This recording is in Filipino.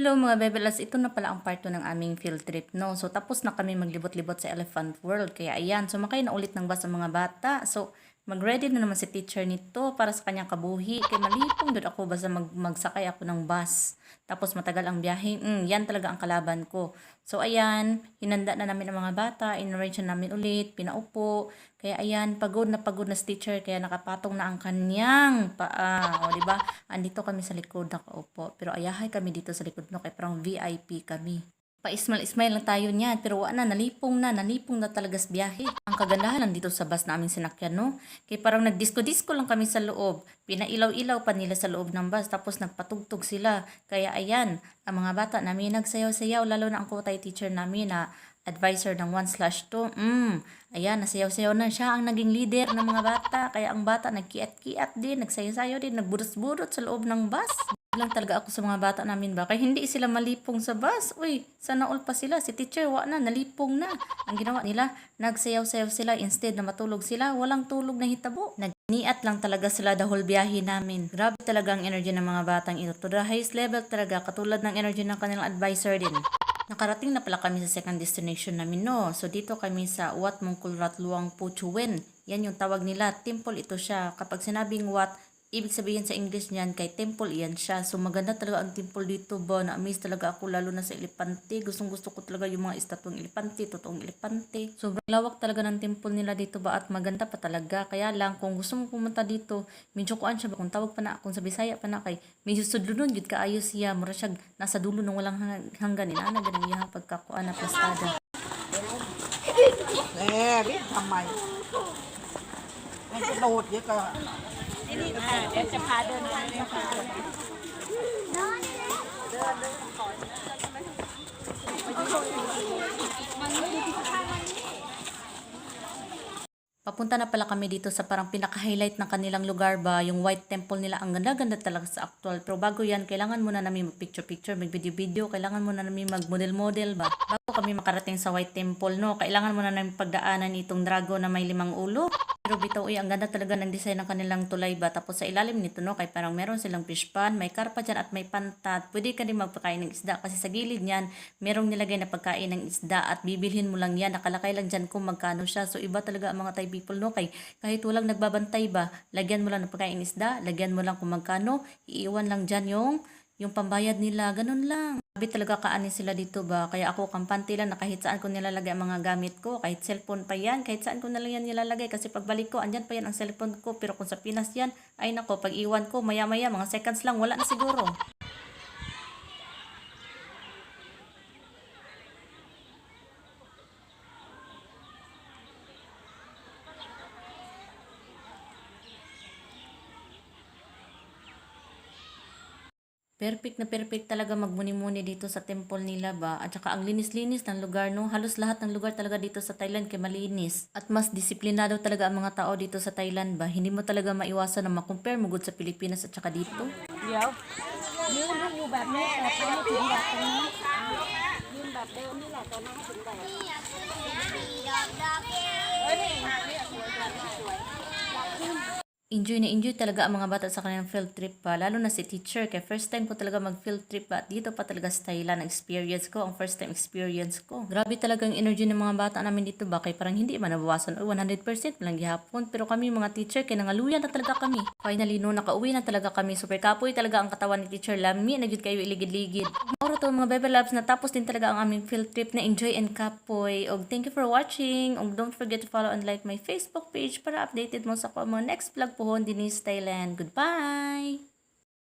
Hello mga bebelas, ito na pala ang part 2 ng aming field trip, no? So tapos na kami maglibot-libot sa Elephant World, kaya ayan, sumakay na ulit ng bus ang mga bata. So mag-ready na naman si teacher nito para sa kanyang kabuhi, kaya malipong doon ako basta magsakay ako ng bus. Tapos matagal ang biyahe, yan talaga ang kalaban ko. So ayan, hinanda na namin ang mga bata, in-arrange na namin ulit, pinaupo. Kaya ayan, pagod na si teacher, kaya nakapatong na ang kanyang paa. O diba? Andito kami sa likod nakaupo. Pero ayahay kami dito sa likod no, kaya parang VIP kami. Pa-smile-smile lang tayo niyan. Pero nalipong na talaga sa biyahe. Ang kagandahan lang dito sa bus namin sinakyan, no? Kaya parang nagdisco-disco lang kami sa loob. Pinailaw-ilaw pa nila sa loob ng bus. Tapos nagpatugtog sila. Kaya ayan, ang mga bata namin nagsayaw-sayaw. Lalo na ang kotay teacher namin na advisor ng 1/2. Ayan, nasayaw-sayaw na siya ang naging leader ng mga bata. Kaya ang bata nagkiat-kiat din, nagsayaw-sayaw din, nagburot-burot sa loob ng bus. Lang talaga ako sa mga bata namin ba. Kaya hindi sila malipong sa bus. Uy, sana all pa sila. Si teacher, nalipong na. Ang ginawa nila, nagsayaw-sayaw sila instead na matulog sila. Walang tulog na hitabo. Nagniat lang talaga sila the whole biyahe namin. Grabe talaga ang energy ng mga batang ito. To the highest level talaga, katulad ng energy ng kanilang advisor din. Nakarating na pala kami sa second destination namin, no? So, dito kami sa Wat Mongkulrat Luang Puchuwen. Yan yung tawag nila. Temple ito siya. Kapag sinabing Wat, ibig sabihin sa English niyan, kay temple iyan siya. So, maganda talaga ang temple dito ba? Na-amaze talaga ako, lalo na sa elepante. Gustong-gusto ko talaga yung mga estatwang elepante, totoong elepante. Sobrang lawak talaga ng temple nila dito ba? At maganda pa talaga. Kaya lang, kung gusto mo pumunta dito, medyo kuan siya ba? Kung tawag pa na, kung sa Bisaya pa na kay, medyo sudlunod, yun kaayos siya. Mura siya, nasa dulo ng walang hanggan. Inana, ganang iyang pagkakuan na plastada. Biếtทำไมมันกระโดดเยอะก็ เดี๋ยวจะพาเดินไปนะคะ Papunta na pala kami dito sa parang pinaka-highlight ng kanilang lugar ba, yung White Temple nila. Ang ganda-ganda talaga sa actual. Pero bago yan, kailangan muna namin mag-picture-picture, mag-video-video. Kailangan muna namin mag-model-model ba. Bago kami makarating sa White Temple, no, kailangan muna namin pagdaanan itong dragon na may 5 ulo. Pero bitaw, ang ganda talaga ng design ng kanilang tulay ba. Tapos sa ilalim nito, no, kay parang meron silang fish pan, may karpa dyan at may pantat. Pwede ka din magpakain ng isda kasi sa gilid niyan, merong nilagay na pagkain ng isda at bibilhin mo lang yan. Nakalakay lang dyan kung magkano siya. So iba talaga ang mga Thai people, no, kay kahit walang nagbabantay ba, lagyan mo lang ng pagkain ng isda, lagyan mo lang kung magkano, iiwan lang dyan yung pambayad nila, ganun lang. Sabi talaga kaani sila dito ba, kaya ako kampante lang na kahit saan ko nilalagay ang mga gamit ko, kahit cellphone pa yan, kahit saan ko na lang yan nilalagay, kasi pagbalik ko, andyan pa yan ang cellphone ko, pero kung sa Pinas yan, ay nako, pag iwan ko, maya-maya, mga seconds lang, wala na siguro. Perfect talaga magmuni-muni dito sa temple nila ba. At saka ang linis-linis ng lugar, no. Halos lahat ng lugar talaga dito sa Thailand kay malinis. At mas disiplinado talaga ang mga tao dito sa Thailand ba. Hindi mo talaga maiwasan na makompare mo good sa Pilipinas at saka dito. เดี๋ยวยืนอยู่แบบนี้แต่ไปให้ถึงแบบตรงนี้ยืนแบบเดิมนี่แหละแต่ไม่ให้ถึงแบบเฮ้ยนี่มาเนี่ยสวยสวย Enjoy na enjoy talaga ang mga bata sa kanilang field trip pa. Lalo na si teacher. Kaya first time ko talaga mag-field trip pa. At dito pa talaga sa Thailand ang experience ko. Ang first time experience ko. Grabe talaga ang energy ng mga bata namin dito ba. Kaya parang hindi man nabawasan. O 100% lang gihapon. Pero kami mga teacher, kaya nangaluyan na talaga kami. Finally, no, nakauwi na talaga kami. Super kapoy talaga ang katawan ni teacher. Lami na yun kayo iligid-ligid. Mauro to mga bebe labs. Natapos din talaga ang aming field trip na enjoy and kapoy. Og thank you for watching. Og don't forget to follow and like my Facebook page para updated mo sa mga next vlog pohon din sa Thailand. Goodbye!